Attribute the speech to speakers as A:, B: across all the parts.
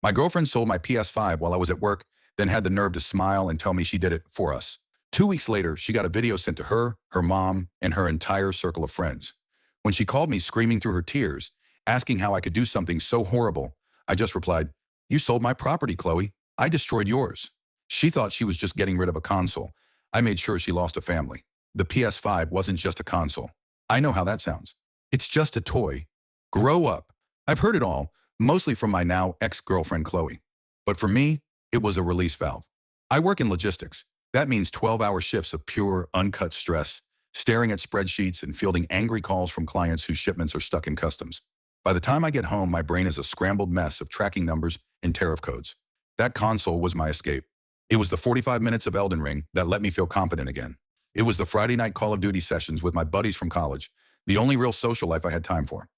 A: My girlfriend sold my PS5 while I was at work, then had the nerve to smile and tell me she did it for us. 2 weeks later, she got a video sent to her, her mom, and her entire circle of friends. When she called me screaming through her tears, asking how I could do something so horrible, I just replied, "You sold my property, Chloe. I destroyed yours." She thought she was just getting rid of a console. I made sure she lost a family. The PS5 wasn't just a console. I know how that sounds. It's just a toy. Grow up. I've heard it all, mostly from my now ex-girlfriend Chloe. But for me, it was a release valve. I work in logistics. That means 12-hour shifts of pure, uncut stress, staring at spreadsheets and fielding angry calls from clients whose shipments are stuck in customs. By the time I get home, my brain is a scrambled mess of tracking numbers and tariff codes. That console was my escape. It was the 45 minutes of Elden Ring that let me feel competent again. It was the Friday night Call of Duty sessions with my buddies from college, the only real social life I had time for.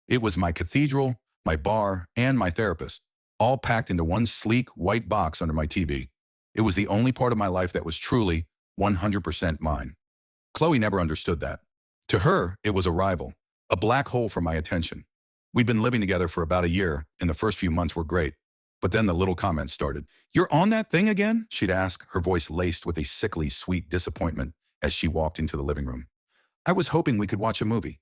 A: It was my cathedral, my bar, and my therapist, all packed into one sleek, white box under my TV. It was the only part of my life that was truly 100% mine. Chloe never understood that. To her, it was a rival, a black hole for my attention. We'd been living together for about a year, and the first few months were great. But then the little comments started. "You're on that thing again?" she'd ask, her voice laced with a sickly, sweet disappointment as she walked into the living room. I was hoping we could watch a movie.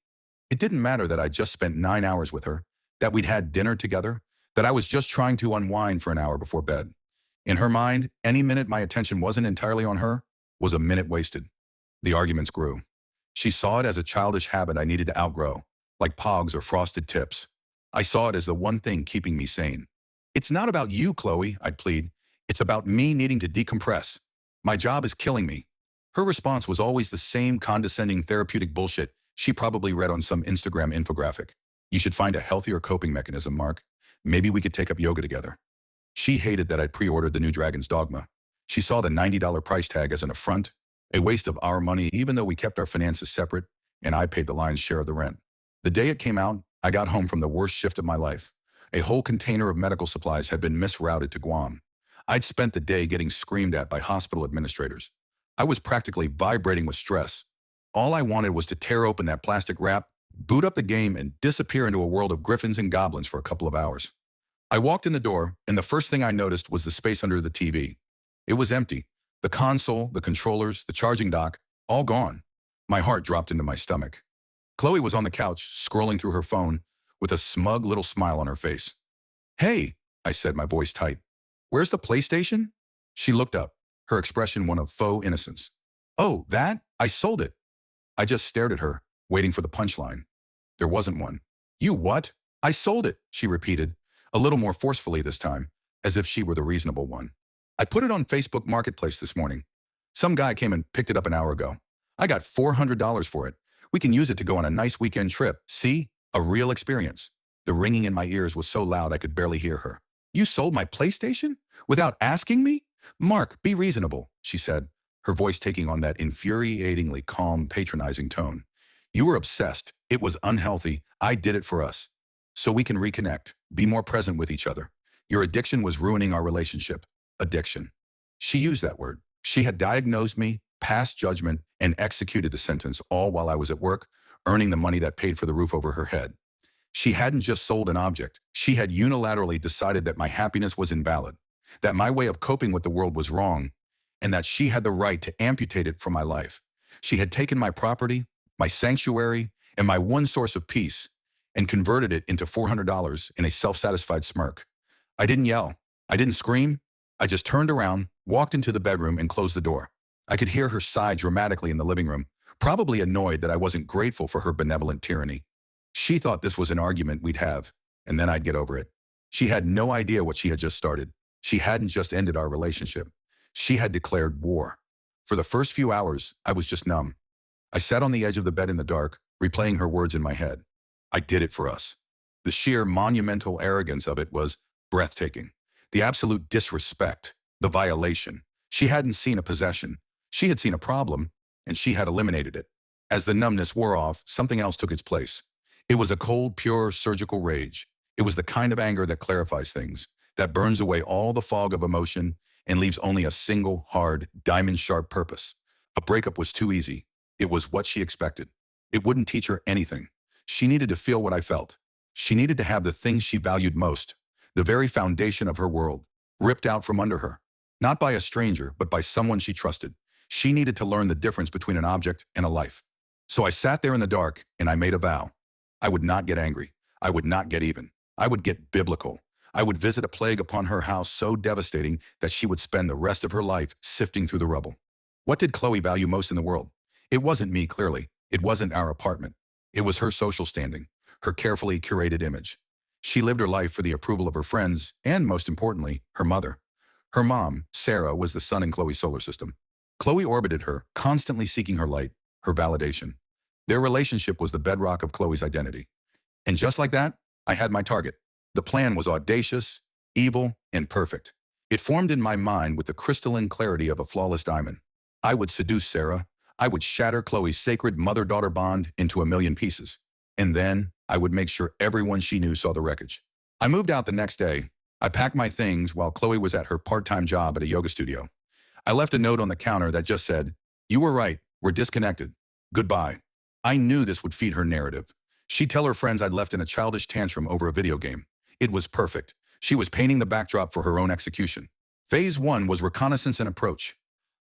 A: It didn't matter that I'd just spent 9 hours with her, that we'd had dinner together, that I was just trying to unwind for an hour before bed. In her mind, any minute my attention wasn't entirely on her was a minute wasted. The arguments grew. She saw it as a childish habit I needed to outgrow, like pogs or frosted tips. I saw it as the one thing keeping me sane. "It's not about you, Chloe," I'd plead. "It's about me needing to decompress. My job is killing me." Her response was always the same condescending therapeutic bullshit she probably read on some Instagram infographic. "You should find a healthier coping mechanism, Mark. Maybe we could take up yoga together." She hated that I'd pre-ordered the new Dragon's Dogma. She saw the $90 price tag as an affront, a waste of our money even though we kept our finances separate and I paid the lion's share of the rent. The day it came out, I got home from the worst shift of my life. A whole container of medical supplies had been misrouted to Guam. I'd spent the day getting screamed at by hospital administrators. I was practically vibrating with stress. All I wanted was to tear open that plastic wrap, boot up the game, and disappear into a world of griffins and goblins for a couple of hours. I walked in the door, and the first thing I noticed was the space under the TV. It was empty. The console, the controllers, the charging dock, all gone. My heart dropped into my stomach. Chloe was on the couch, scrolling through her phone, with a smug little smile on her face. "Hey," I said, my voice tight. "Where's the PlayStation?" She looked up, her expression one of faux innocence. "Oh, that? I sold it." I just stared at her, waiting for the punchline. There wasn't one. "You what?" "I sold it," she repeated, a little more forcefully this time, as if she were the reasonable one. "I put it on Facebook Marketplace this morning. Some guy came and picked it up an hour ago. I got $400 for it. We can use it to go on a nice weekend trip. See? A real experience." The ringing in my ears was so loud I could barely hear her. "You sold my PlayStation? Without asking me? Mark, be reasonable," she said, her voice taking on that infuriatingly calm, patronizing tone. "You were obsessed. It was unhealthy. I did it for us. So we can reconnect, be more present with each other. Your addiction was ruining our relationship." Addiction. She used that word. She had diagnosed me, passed judgment, and executed the sentence, all while I was at work, earning the money that paid for the roof over her head. She hadn't just sold an object. She had unilaterally decided that my happiness was invalid, that my way of coping with the world was wrong, and that she had the right to amputate it from my life. She had taken my property, my sanctuary, and my one source of peace, and converted it into $400 in a self-satisfied smirk. I didn't yell. I didn't scream. I just turned around, walked into the bedroom, and closed the door. I could hear her sigh dramatically in the living room, probably annoyed that I wasn't grateful for her benevolent tyranny. She thought this was an argument we'd have, and then I'd get over it. She had no idea what she had just started. She hadn't just ended our relationship. She had declared war. For the first few hours, I was just numb. I sat on the edge of the bed in the dark, replaying her words in my head. I did it for us. The sheer monumental arrogance of it was breathtaking. The absolute disrespect, the violation. She hadn't seen a possession. She had seen a problem, and she had eliminated it. As the numbness wore off, something else took its place. It was a cold, pure, surgical rage. It was the kind of anger that clarifies things, that burns away all the fog of emotion and leaves only a single, hard, diamond-sharp purpose. A breakup was too easy. It was what she expected. It wouldn't teach her anything. She needed to feel what I felt. She needed to have the things she valued most, the very foundation of her world, ripped out from under her. Not by a stranger, but by someone she trusted. She needed to learn the difference between an object and a life. So I sat there in the dark and I made a vow. I would not get angry. I would not get even. I would get biblical. I would visit a plague upon her house so devastating that she would spend the rest of her life sifting through the rubble. What did Chloe value most in the world? It wasn't me, clearly. It wasn't our apartment. It was her social standing, her carefully curated image. She lived her life for the approval of her friends and, most importantly, her mother. Her mom, Sarah, was the sun in Chloe's solar system. Chloe orbited her, constantly seeking her light, her validation. Their relationship was the bedrock of Chloe's identity. And just like that, I had my target. The plan was audacious, evil, and perfect. It formed in my mind with the crystalline clarity of a flawless diamond. I would seduce Sarah. I would shatter Chloe's sacred mother-daughter bond into a million pieces. And then I would make sure everyone she knew saw the wreckage. I moved out the next day. I packed my things while Chloe was at her part-time job at a yoga studio. I left a note on the counter that just said, "You were right. We're disconnected. Goodbye." I knew this would feed her narrative. She'd tell her friends I'd left in a childish tantrum over a video game. It was perfect. She was painting the backdrop for her own execution. Phase 1 was reconnaissance and approach.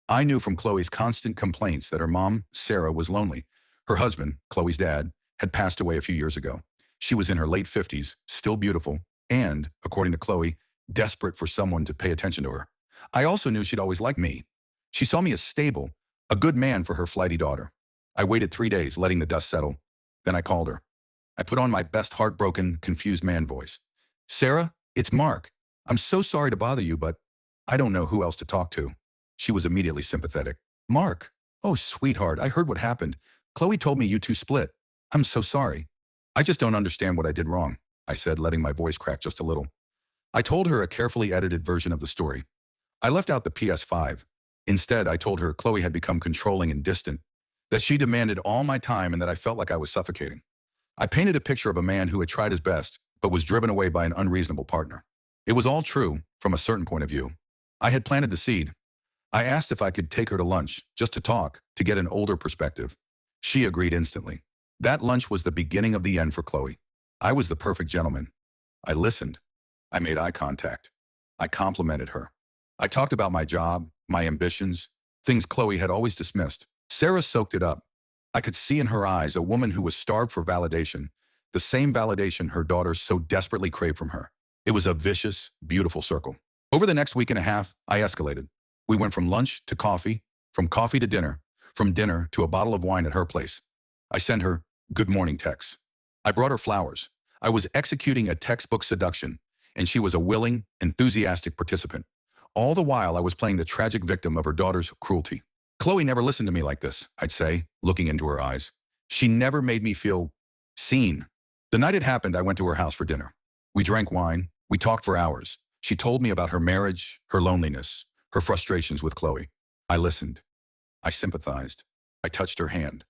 A: I knew from Chloe's constant complaints that her mom, Sarah, was lonely. Her husband, Chloe's dad, had passed away a few years ago. She was in her late 50s, still beautiful, and, according to Chloe, desperate for someone to pay attention to her. I also knew she'd always liked me. She saw me as stable, a good man for her flighty daughter. I waited 3 days, letting the dust settle. Then I called her. I put on my best heartbroken, confused man voice. "Sarah, it's Mark. I'm so sorry to bother you, but I don't know who else to talk to." She was immediately sympathetic. "Mark, oh, sweetheart, I heard what happened. Chloe told me you two split. I'm so sorry. I just don't understand what I did wrong," I said, letting my voice crack just a little. I told her a carefully edited version of the story. I left out the ps5. Instead, I told her Chloe had become controlling and distant, that she demanded all my time and that I felt like I was suffocating. I painted a picture of a man who had tried his best, but was driven away by an unreasonable partner. It was all true, from a certain point of view. I had planted the seed. I asked if I could take her to lunch, just to talk, to get an older perspective. She agreed instantly. That lunch was the beginning of the end for Chloe. I was the perfect gentleman. I listened. I made eye contact. I complimented her. I talked about my job, my ambitions, things Chloe had always dismissed. Sarah soaked it up. I could see in her eyes a woman who was starved for validation, the same validation her daughters so desperately craved from her. It was a vicious, beautiful circle. Over the next week and a half, I escalated. We went from lunch to coffee, from coffee to dinner, from dinner to a bottle of wine at her place. I sent her good morning texts. I brought her flowers. I was executing a textbook seduction, and she was a willing, enthusiastic participant. All the while, I was playing the tragic victim of her daughter's cruelty. "Chloe never listened to me like this," I'd say, looking into her eyes. "She never made me feel seen." The night it happened, I went to her house for dinner. We drank wine. We talked for hours. She told me about her marriage, her loneliness, her frustrations with Chloe. I listened. I sympathized. I touched her hand.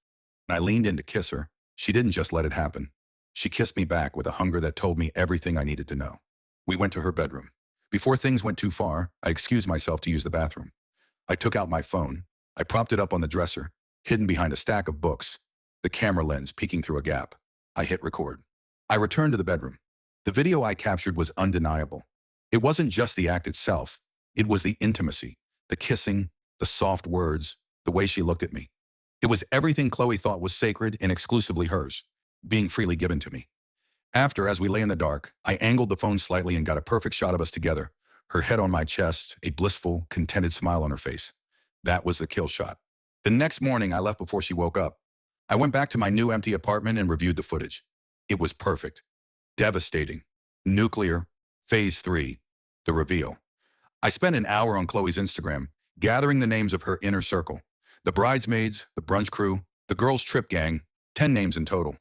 A: And I leaned in to kiss her. She didn't just let it happen. She kissed me back with a hunger that told me everything I needed to know. We went to her bedroom. Before things went too far, I excused myself to use the bathroom. I took out my phone. I propped it up on the dresser, hidden behind a stack of books, the camera lens peeking through a gap. I hit record. I returned to the bedroom. The video I captured was undeniable. It wasn't just the act itself. It was the intimacy, the kissing, the soft words, the way she looked at me. It was everything Chloe thought was sacred and exclusively hers, being freely given to me. After, as we lay in the dark, I angled the phone slightly and got a perfect shot of us together, her head on my chest, a blissful, contented smile on her face. That was the kill shot. The next morning, I left before she woke up. I went back to my new empty apartment and reviewed the footage. It was perfect. Devastating. Nuclear. Phase 3. The reveal. I spent an hour on Chloe's Instagram, gathering the names of her inner circle. The bridesmaids, the brunch crew, the girls' trip gang, 10 names in total.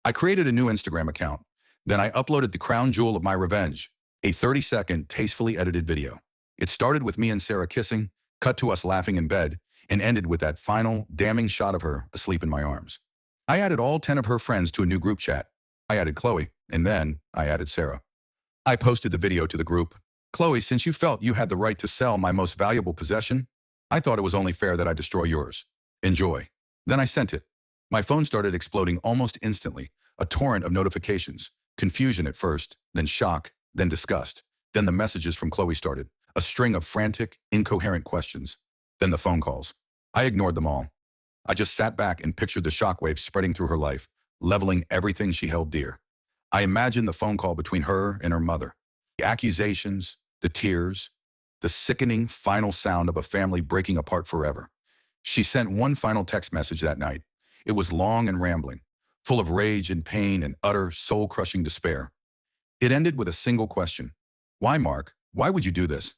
A: I created a new Instagram account. Then I uploaded the crown jewel of my revenge, a 30-second, tastefully edited video. It started with me and Sarah kissing, cut to us laughing in bed, and ended with that final, damning shot of her asleep in my arms. I added all 10 of her friends to a new group chat. I added Chloe, and then I added Sarah. I posted the video to the group. "Chloe, since you felt you had the right to sell my most valuable possession, I thought it was only fair that I destroy yours. Enjoy." Then I sent it. My phone started exploding almost instantly, a torrent of notifications, confusion at first, then shock, then disgust. Then the messages from Chloe started. A string of frantic, incoherent questions. Then the phone calls. I ignored them all. I just sat back and pictured the shockwaves spreading through her life, leveling everything she held dear. I imagined the phone call between her and her mother. The accusations, the tears, the sickening final sound of a family breaking apart forever. She sent one final text message that night. It was long and rambling, full of rage and pain and utter, soul-crushing despair. It ended with a single question. Why, Mark? Why would you do this?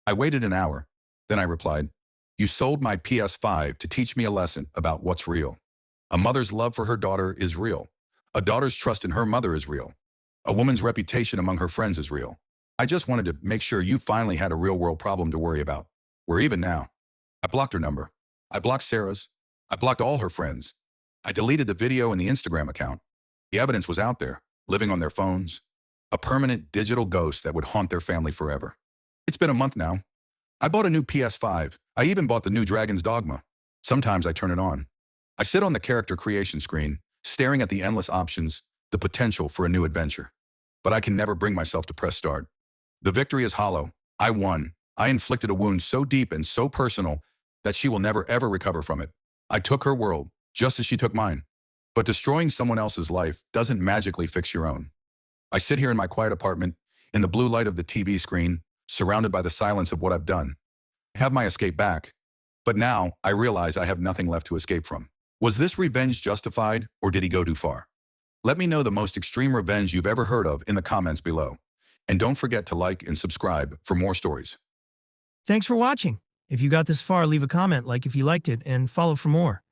A: I waited an hour. Then I replied, you sold my ps5 to teach me a lesson about what's real. A mother's love for her daughter is real. A daughter's trust in her mother is real. A woman's reputation among her friends is real. I just wanted to make sure you finally had a real-world problem to worry about. We're even now. I blocked her number. I blocked Sarah's. I blocked all her friends. I deleted the video and the Instagram account. The evidence was out there, living on their phones. A permanent digital ghost that would haunt their family forever. It's been a month now. I bought a new ps5. I even bought the new Dragon's Dogma. Sometimes I turn it on. I sit on the character creation screen, staring at the endless options, the potential for a new adventure. But I can never bring myself to press start. The victory is hollow. I won. I inflicted a wound so deep and so personal that she will never ever recover from it. I took her world, just as she took mine. But destroying someone else's life doesn't magically fix your own. I sit here in my quiet apartment, in the blue light of the TV screen, surrounded by the silence of what I've done. I have my escape back. But now, I realize I have nothing left to escape from. Was this revenge justified, or did he go too far? Let me know the most extreme revenge you've ever heard of in the comments below. And don't forget to like and subscribe for more stories.
B: Thanks for watching. If you got this far, leave a comment, like if you liked it, and follow for more.